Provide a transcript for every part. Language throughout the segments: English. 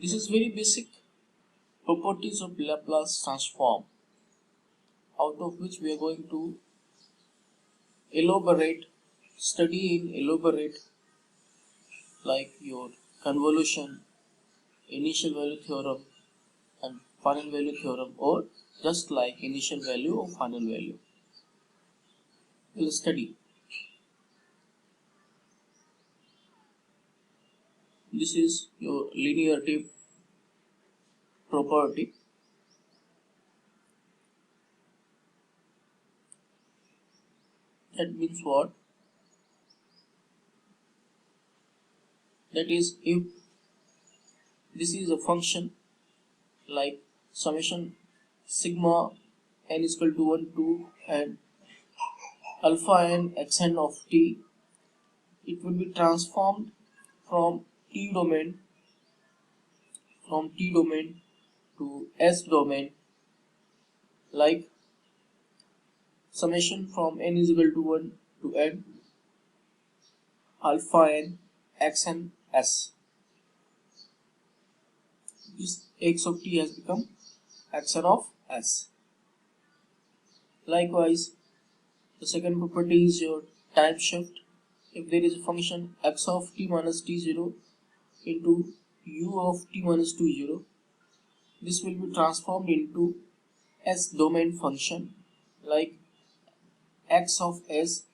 This is very basic properties of Laplace transform, out of which we are going to elaborate like your convolution, initial value theorem and final value theorem, or just like initial value or final value. We'll study. This is your linearity property. That means what? That is, if this is a function like summation sigma n is equal to 1 to and alpha n xn of t, it will be transformed from t domain to s domain, like summation from n is equal to 1 to n alpha n xn s. This x of t has become xn of s. Likewise, the second property is your time shift. If there is a function x of t minus t0 into u of t minus 20, this will be transformed into s domain function like x of s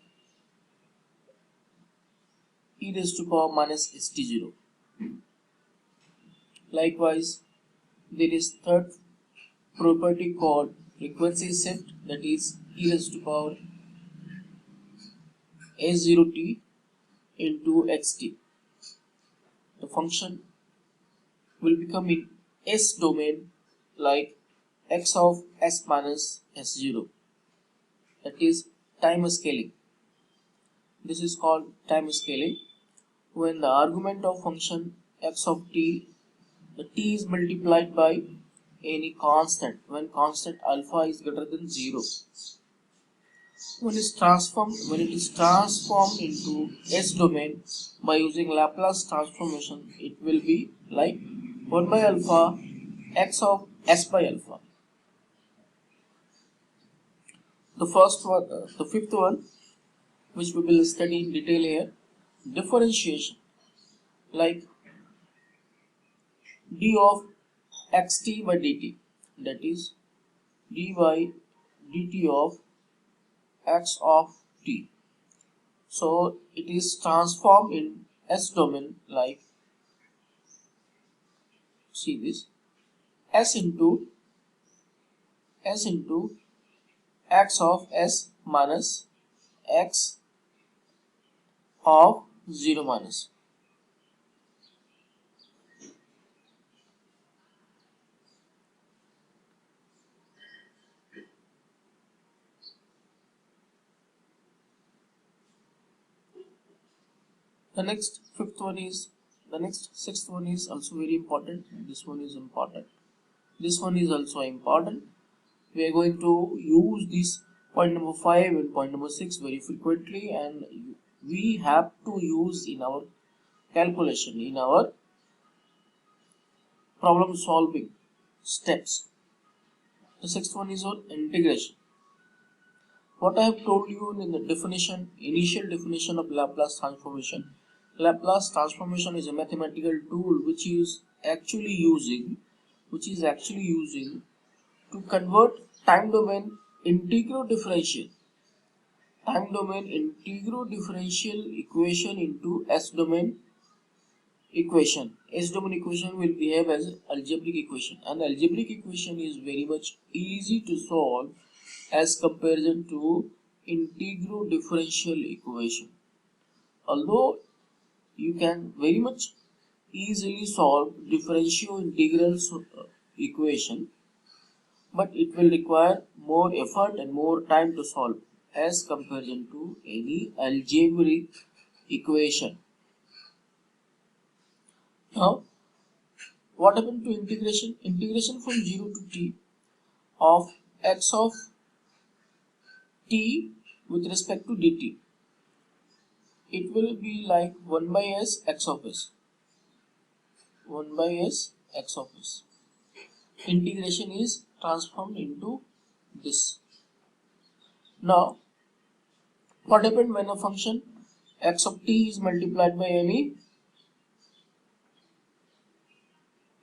e raised to power minus st0. Likewise, there is third property called frequency shift, that is e raised to power a0t into xt. The function will become in s domain like x of s minus s0, that is time scaling. This is called time scaling. When the argument of function x of t, the t is multiplied by any constant when constant alpha is greater than 0. When it is transformed into s domain by using Laplace transformation, it will be like 1 by alpha x of s by alpha. The fifth one, which we will study in detail here, differentiation, like d of xt by dt, that is d by dt of x of t. So it is transformed in s domain like, see this, s into x of s minus x of 0 minus. The sixth one is also very important. This one is important. This one is also important. We are going to use this point number 5 and point number 6 very frequently, and we have to use in our calculation, in our problem solving steps. The sixth one is on integration. What I have told you in the initial definition of Laplace transformation. Laplace transformation is a mathematical tool which is actually using to convert time domain integral differential equation into S domain equation. S domain equation will behave as algebraic equation, and algebraic equation is very much easy to solve as comparison to integral differential equation. Although you can very much easily solve differential integral equation, but it will require more effort and more time to solve as comparison to any algebraic equation. Now, what happened to integration? Integration from 0 to t of x of t with respect to dt. It will be like 1 by s x of s. 1 by s x of s. Integration is transformed into this. Now, what happened when a function x of t is multiplied by any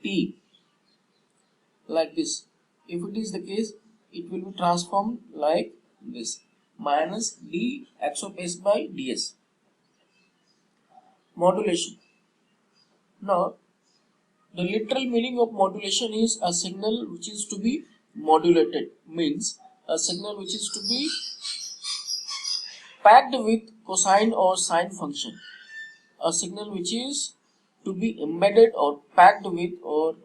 t like this? If it is the case, it will be transformed like this, minus d x of s by ds. Modulation. Now, the literal meaning of modulation is a signal which is to be modulated, means a signal which is to be packed with cosine or sine function. A signal which is to be embedded or packed with or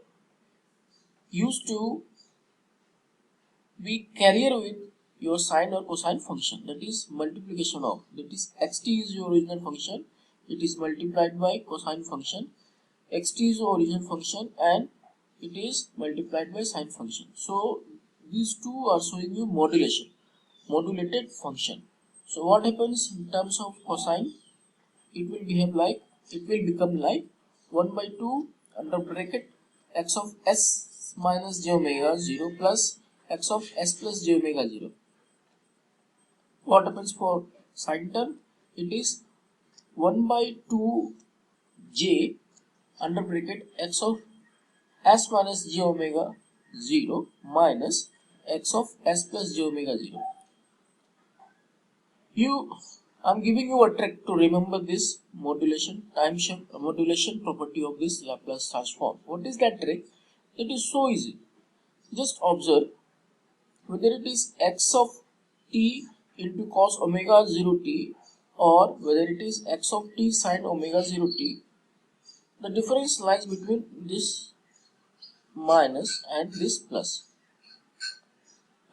used to be carrier with your sine or cosine function, that is multiplication of, that is xt is your original function, it is multiplied by cosine function, xt is your original function and it is multiplied by sine function. So these two are showing you modulation, modulated function. So what happens in terms of cosine? It will behave like, it will become like 1 by 2 under bracket x of s minus j omega 0 plus x of s plus j omega 0. What happens for sine term? It is 1 by 2 j under bracket x of s minus j omega 0 minus x of s plus j omega 0. I'm giving you a trick to remember this modulation modulation property of this Laplace transform. What is that trick? It is so easy. Just observe whether it is x of t into cos omega 0 t or whether it is x of t sin omega 0 t. The difference lies between this minus and this plus.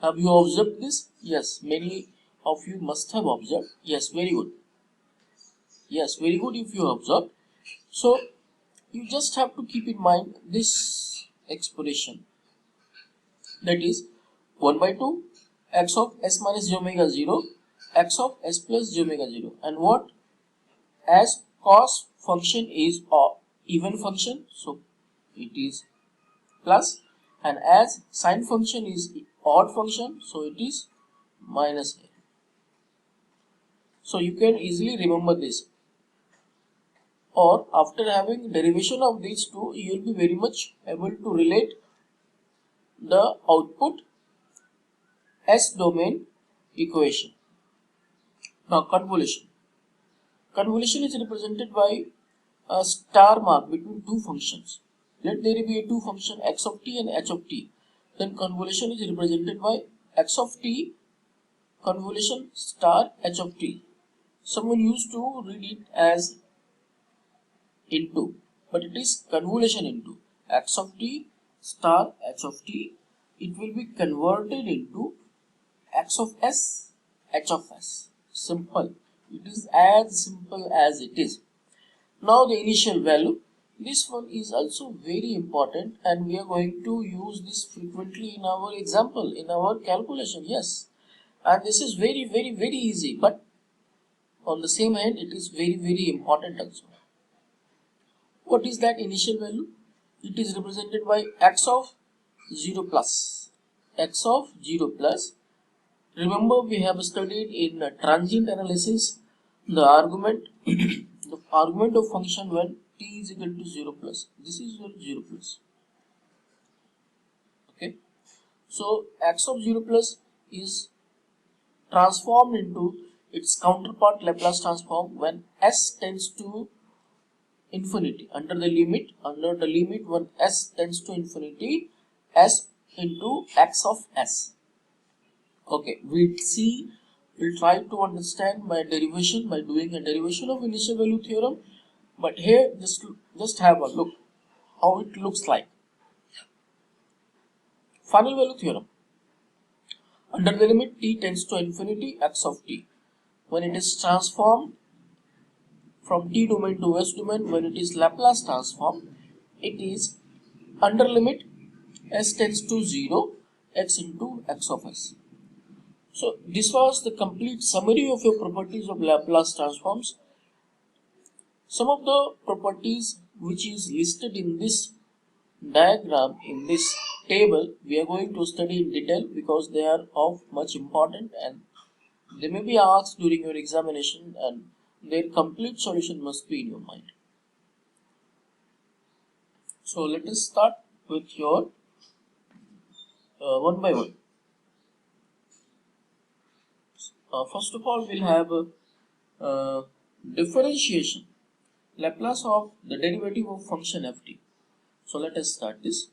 Have you observed this? Yes, many of you must have observed. Yes, very good. Yes, very good if you observed. So, you just have to keep in mind this expression. That is 1 by 2 x of s minus j omega 0 x of s plus j omega 0. And what? As cos function is an even function, so it is plus, and as sine function is odd function, so it is minus. So you can easily remember this, or after having derivation of these two, you will be very much able to relate the output S domain equation. Now convolution. Convolution is represented by a star mark between two functions. Let there be a two function x of t and h of t. Then convolution is represented by x of t convolution star h of t. Someone used to read it as into, but it is convolution into x of t star h of t. It will be converted into x of s h of s. Simple. It is as simple as it is. Now the initial value. This one is also very important and we are going to use this frequently in our example, in our calculation. Yes. And this is very easy, but on the same hand it is very important also. What is that initial value? It is represented by x of 0 plus. X of 0 plus. Remember we have studied in transient analysis the argument the argument of function when t is equal to 0 plus. This is your 0 plus. Okay. So x of 0 plus is transformed into its counterpart Laplace transform when s tends to infinity. Under the limit when s tends to infinity, s into x of s. Okay, we'll try to understand by derivation, by doing a derivation of initial value theorem. But here just have a look how it looks like. Final value theorem. Under the limit t tends to infinity, x of t. When it is transformed from t domain to s domain, when it is Laplace transform, it is under limit s tends to 0, x into x of s. So this was the complete summary of your properties of Laplace transforms. Some of the properties which is listed in this diagram in this table we are going to study in detail because they are of much important and they may be asked during your examination and their complete solution must be in your mind. So let us start with your one by one. First of all, we'll have differentiation, Laplace of the derivative of function ft. So let us start this.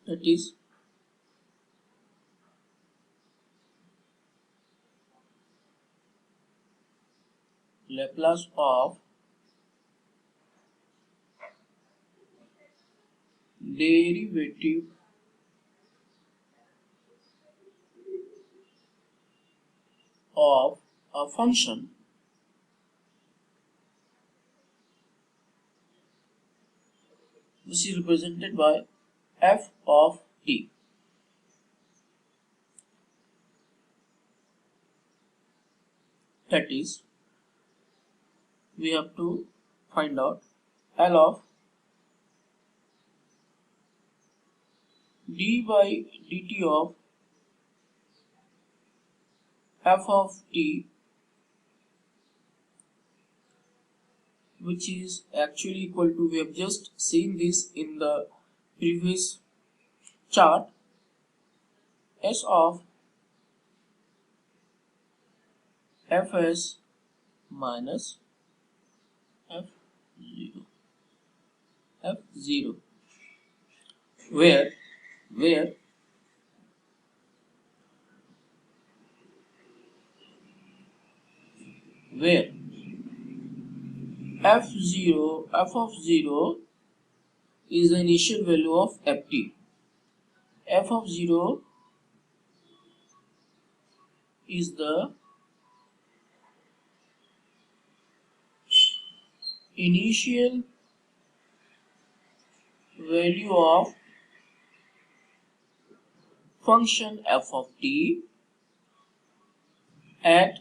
That is Laplace of derivative of a function which is represented by f of t. That is, we have to find out L of d by dt of f of t, which is actually equal to, we have just seen this in the previous chart, s of fs minus f0, f0, where f of 0 is the initial value of ft. F of 0 is the initial value of function f of t at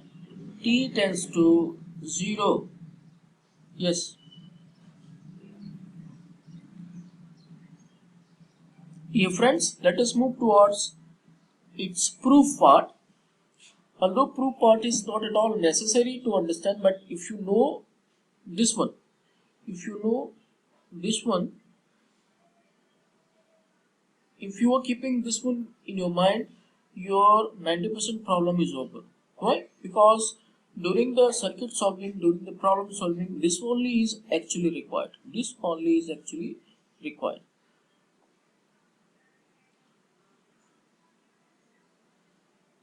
t tends to 0. Yes. Here friends, let us move towards its proof part. Although proof part is not at all necessary to understand, but if you know this one, if you are keeping this one in your mind, your 90% problem is over. Why? Because during the circuit solving, during the problem solving, this only is actually required.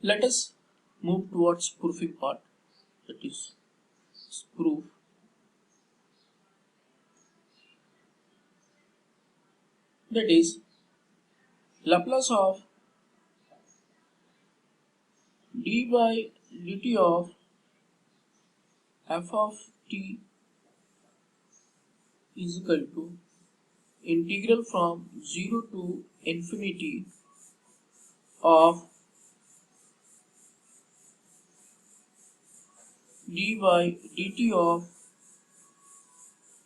Let us move towards proofing part, that is proof. That is Laplace of d by dt of f of t is equal to integral from 0 to infinity of d by dt of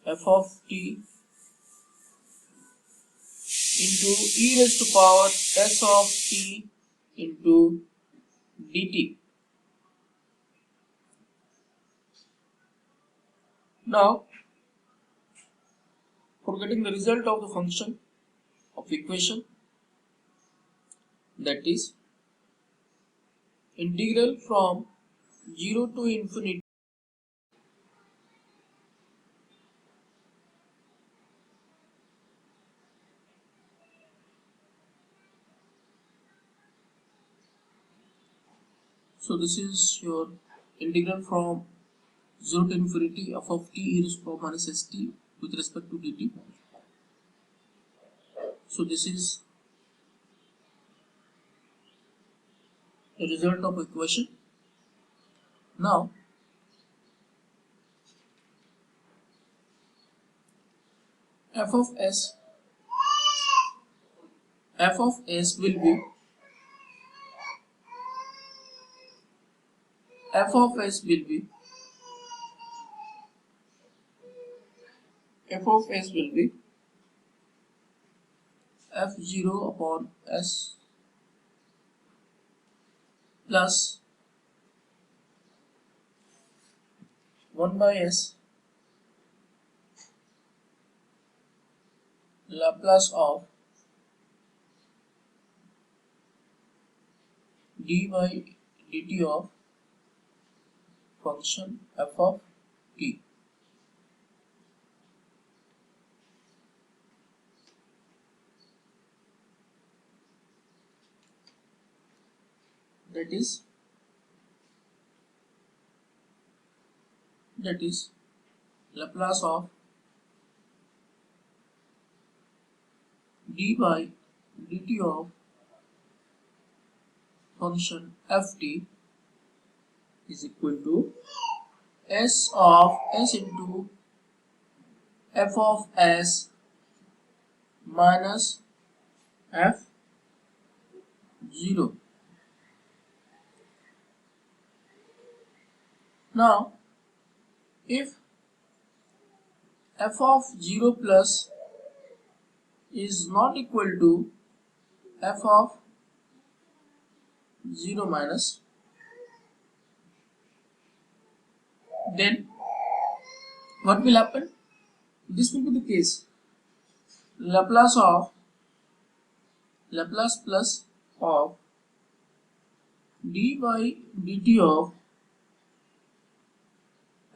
f of t into e raised to power s of t into dt. Now, for getting the result of the function of equation, that is integral from 0 to infinity so this is your integral from 0 to infinity f of t e raised to power minus st with respect to dt. So this is the result of equation. Now f of s will be f of s will be f of s will be f0 upon s plus 1 by s Laplace of d by dt of function f of t. That is Laplace of d by dt of function ft is equal to s of s into f of s minus f0. Now, if f of 0 plus is not equal to f of 0 minus, then what will happen? This will be the case. Laplace plus of d by dt of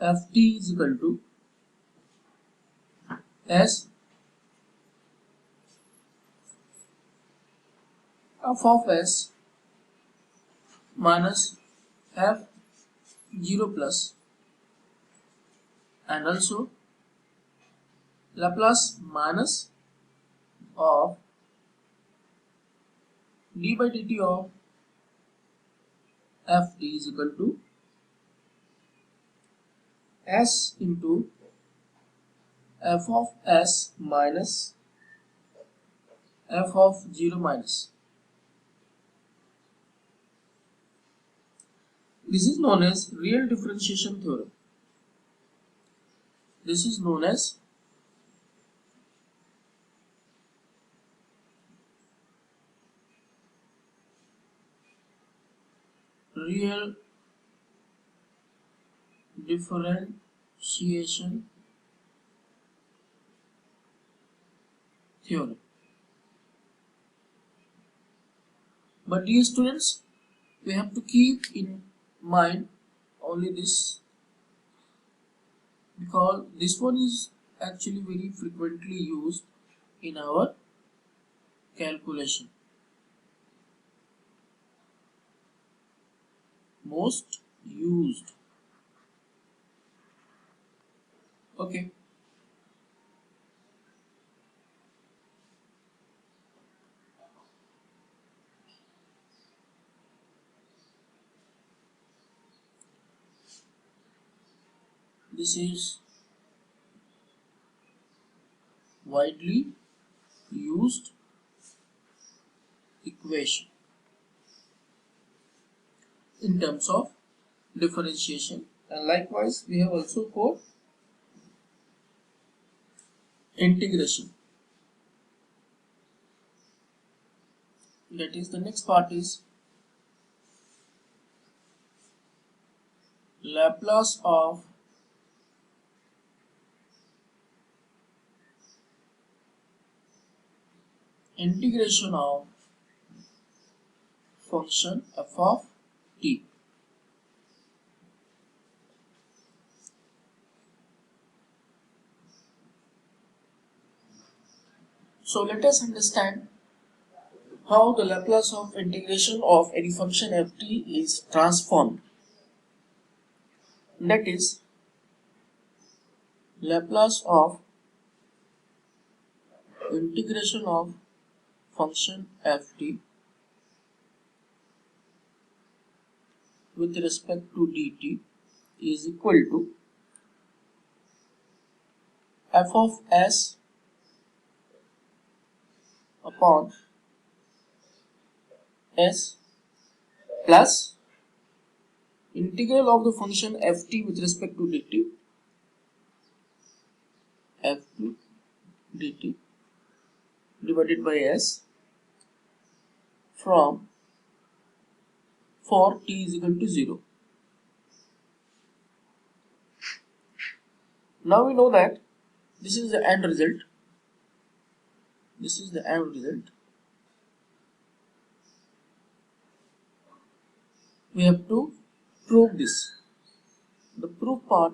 ft is equal to s f of s minus f0 plus, and also Laplace minus of d by dt of ft is equal to s into f of s minus f of 0 minus. This is known as real differentiation theorem. This is known as real differentiation theorem. But dear students, we have to keep in mind only this, because this one is actually very frequently used in our calculation. Most used. Okay. This is widely used equation in terms of differentiation, and likewise we have also got integration. That is, the next part is Laplace of integration of function f of t. So let us understand how the Laplace of integration of any function ft is transformed. That is, Laplace of integration of function ft with respect to dt is equal to f of s upon s plus integral of the function ft with respect to dt f2 dt divided by s from for t is equal to 0. Now we know that this is the end result. This is the end result. We have to prove this. The proof part,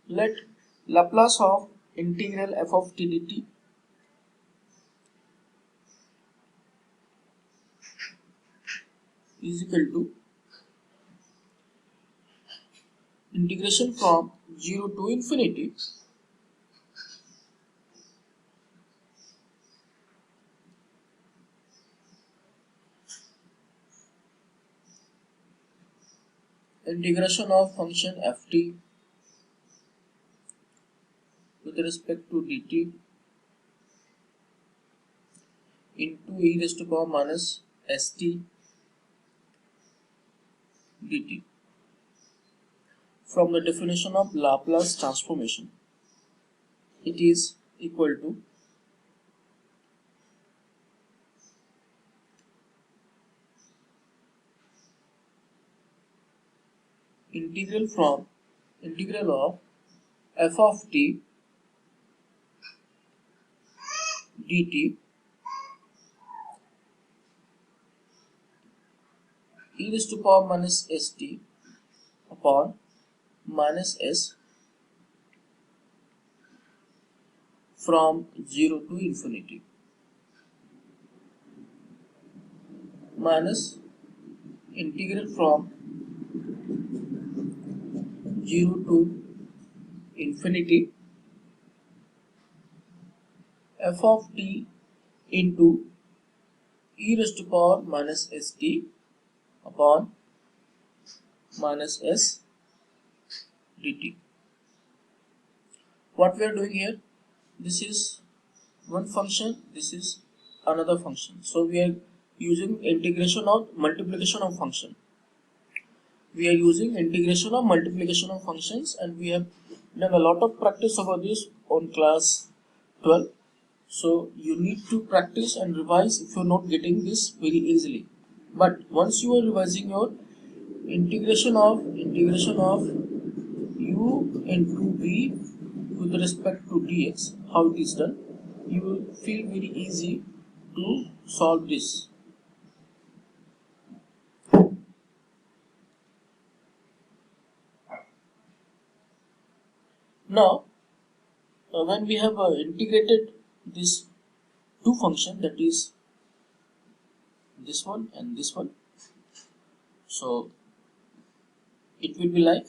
let Laplace of integral f of t dt is equal to integration from 0 to infinity integration of function ft with respect to dt into e raised to power minus st dt from the definition of Laplace transformation. It is equal to integral of f of t dt e raised to power minus st upon minus s from 0 to infinity minus integral from 0 to infinity f of t into e raised to power minus st upon minus s dt. What we are doing here, this is one function, this is another function, so we are using integration of multiplication of function. We are using integration of multiplication of functions, and we have done a lot of practice over this on class 12. So you need to practice and revise if you are not getting this very easily. But once you are revising your integration of u into v with respect to dx, how it is done, you will feel very easy to solve this. Now, when we have integrated this two function, that is this one and this one, so it will be like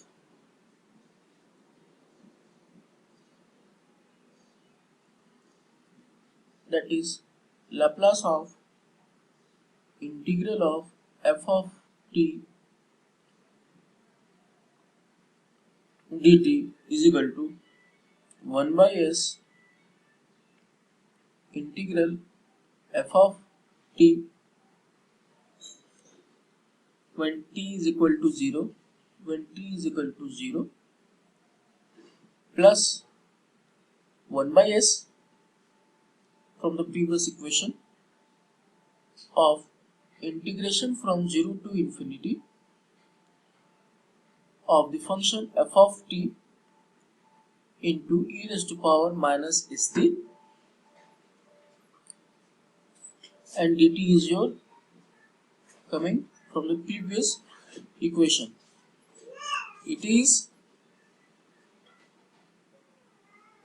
that is Laplace of integral of f of t dt is equal to 1 by s integral f of t when t is equal to 0 plus 1 by s from the previous equation of integration from 0 to infinity of the function f of t into e raised to power minus st, and dt is your coming from the previous equation. It is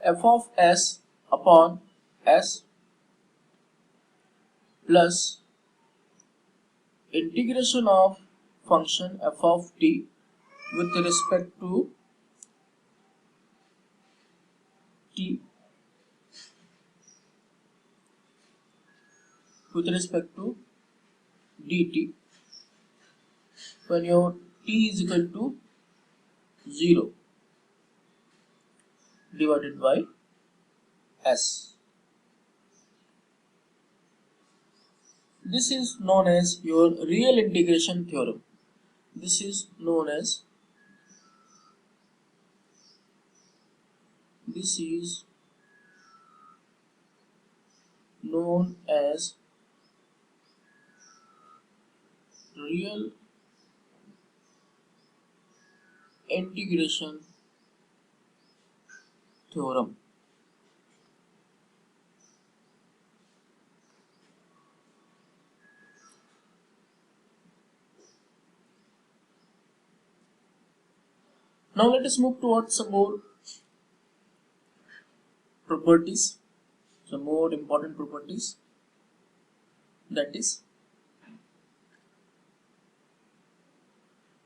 f of s upon s plus integration of function f of t with respect to t with respect to dt when your t is equal to 0 divided by s. This is known as your real integration theorem. This is known as This is known as real integration theorem. Now let us move towards some more properties, some more important properties, that is,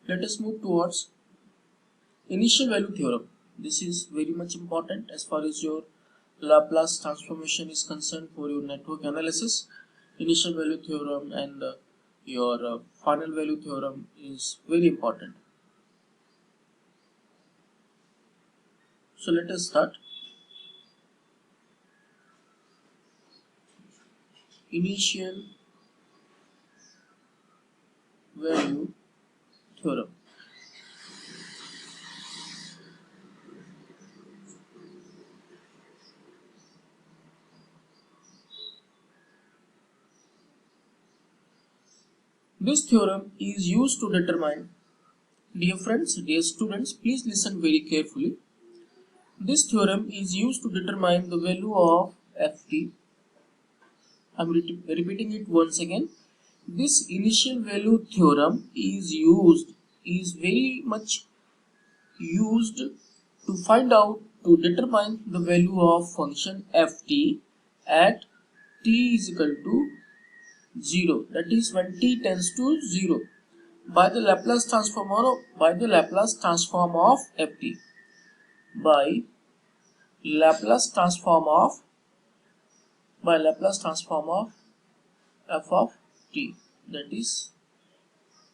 let us move towards initial value theorem. This is very much important as far as your Laplace transformation is concerned for your network analysis. Initial value theorem and your final value theorem is very important. So let us start. Initial value theorem. This theorem is used to determine, dear friends, dear students, please listen very carefully. This theorem is used to determine the value of ft. I am repeating it once again. This initial value theorem is very much used to find out, to determine the value of function ft at t is equal to 0, that is when t tends to 0, by the Laplace transform of ft, by Laplace transform of f of t, that is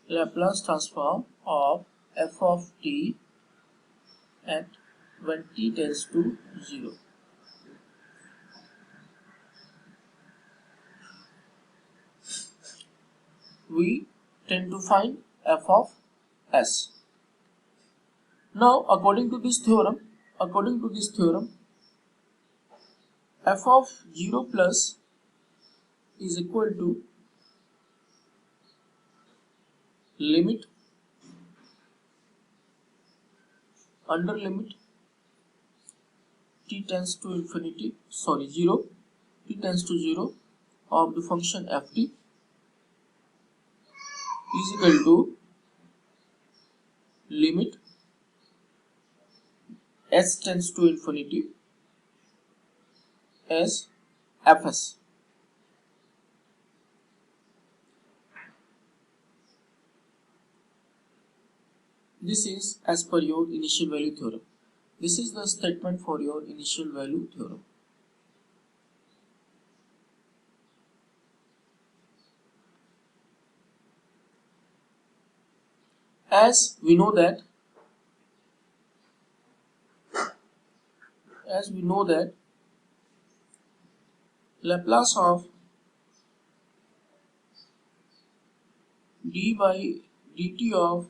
Laplace transform of f of t at when t tends to 0. We tend to find f of s. Now according to this theorem, f of 0 plus is equal to limit under limit t tends to infinity, 0, t tends to 0 of the function ft is equal to limit s tends to infinity as fs. This is as per your initial value theorem. This is the statement for your initial value theorem. As we know that Laplace of d by dt of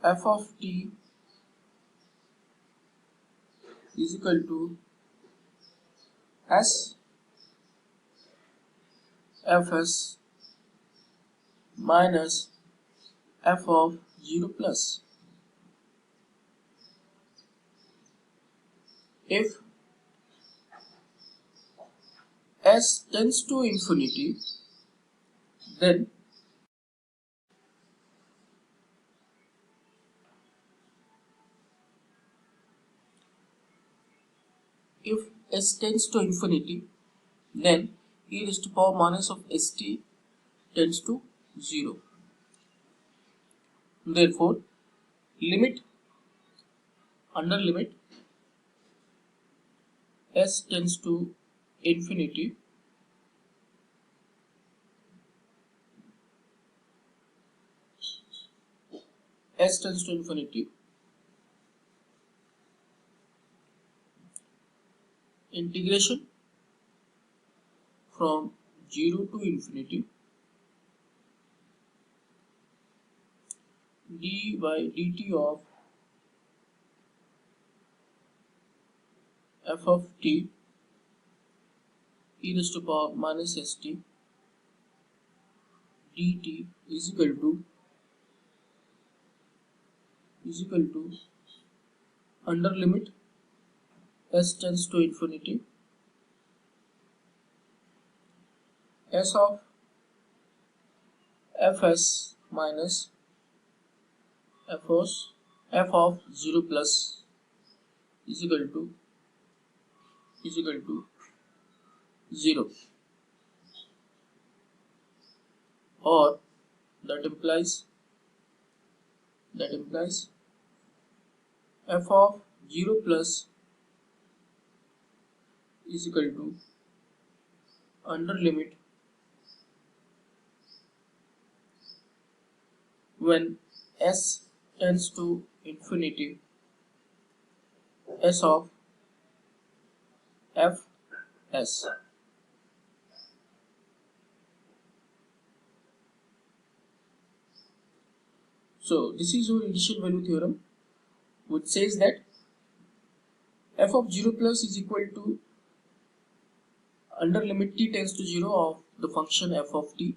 f of t is equal to s fs minus f of 0 plus. If s tends to infinity, then e raised to power minus of st tends to 0. Therefore, under limit s tends to infinity, integration from 0 to infinity d by dt of f of t e raised to power minus st dt is equal to under limit s tends to infinity s of fs minus f of 0 plus is equal to 0, or that implies f of 0 plus is equal to under limit when s tends to infinity s of fs. So this is our initial value theorem, which says that f of 0 plus is equal to under limit t tends to 0 of the function f of t,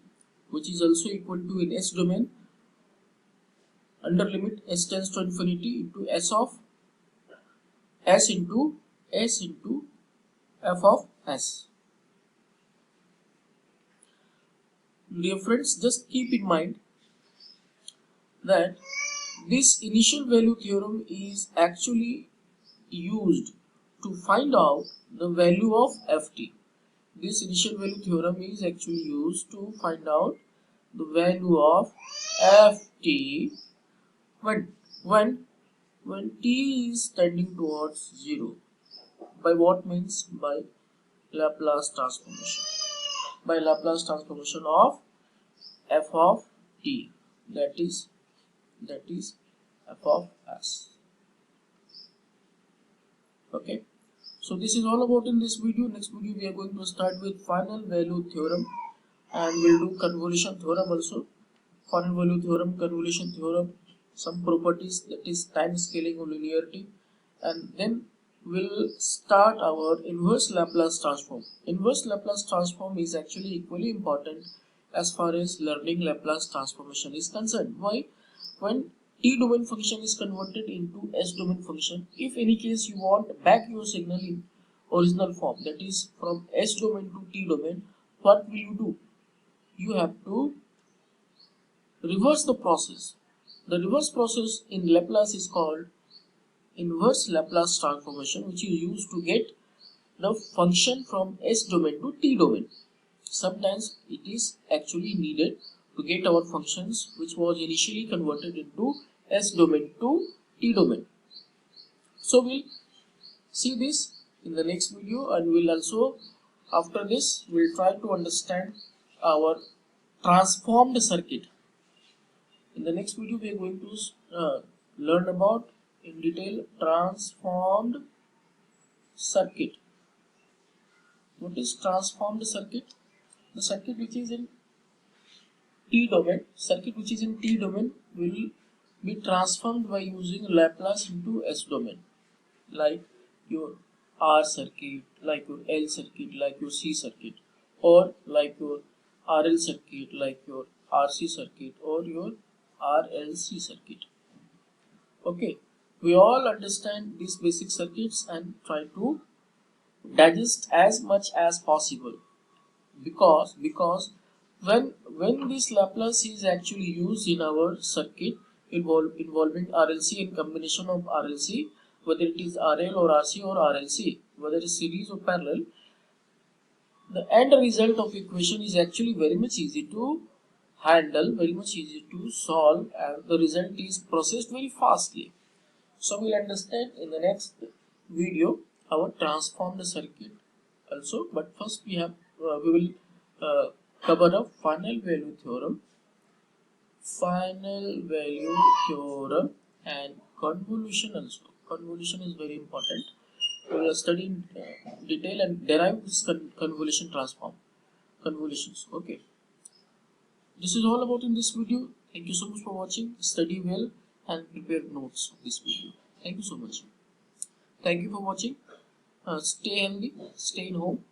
which is also equal to in s domain under limit s tends to infinity into s of s into f of s. Dear friends, just keep in mind that this initial value theorem is actually used to find out the value of ft. This initial value theorem is actually used to find out the value of ft when t is tending towards 0. By what means? By Laplace transformation. By Laplace transformation of f of t, that is f of s. Okay, so this is all about in this video. Next video we are going to start with final value theorem, and we'll do convolution theorem also. Final value theorem, convolution theorem, some properties, that is time scaling or linearity, and then we'll start our inverse Laplace transform. Inverse Laplace transform is actually equally important as far as learning Laplace transformation is concerned. Why? When t domain function is converted into s domain function, if any case you want back your signal in original form, that is from s domain to t domain, what will you do? You have to reverse the process. The reverse process in Laplace is called inverse Laplace transformation, which is used to get the function from s domain to t domain. Sometimes it is actually needed to get our functions which was initially converted into s domain to t domain. So we'll see this in the next video, and we'll also, after this, we'll try to understand our transformed circuit. In the next video we are going to learn about in detail transformed circuit. What is transformed circuit? The circuit which is in t domain, will be transformed by using Laplace into s domain, like your R circuit, like your L circuit, like your C circuit, or like your RL circuit, like your RC circuit, or your RLC circuit. Okay, we all understand these basic circuits and try to digest as much as possible, because when this Laplace is actually used in our circuit involving RLC and combination of RLC, whether it is RL or RC or RLC, whether it is series or parallel, the end result of equation is actually very much easy to handle, very much easy to solve, and the result is processed very fastly. So we'll understand in the next video our transformed circuit also, but first we will cover a final value theorem, and convolution also. Convolution is very important. We will study in detail and derive this convolution transform. Convolutions. Okay. This is all about in this video. Thank you so much for watching. Study well and prepare notes of this video. Thank you so much. Thank you for watching. stay in home.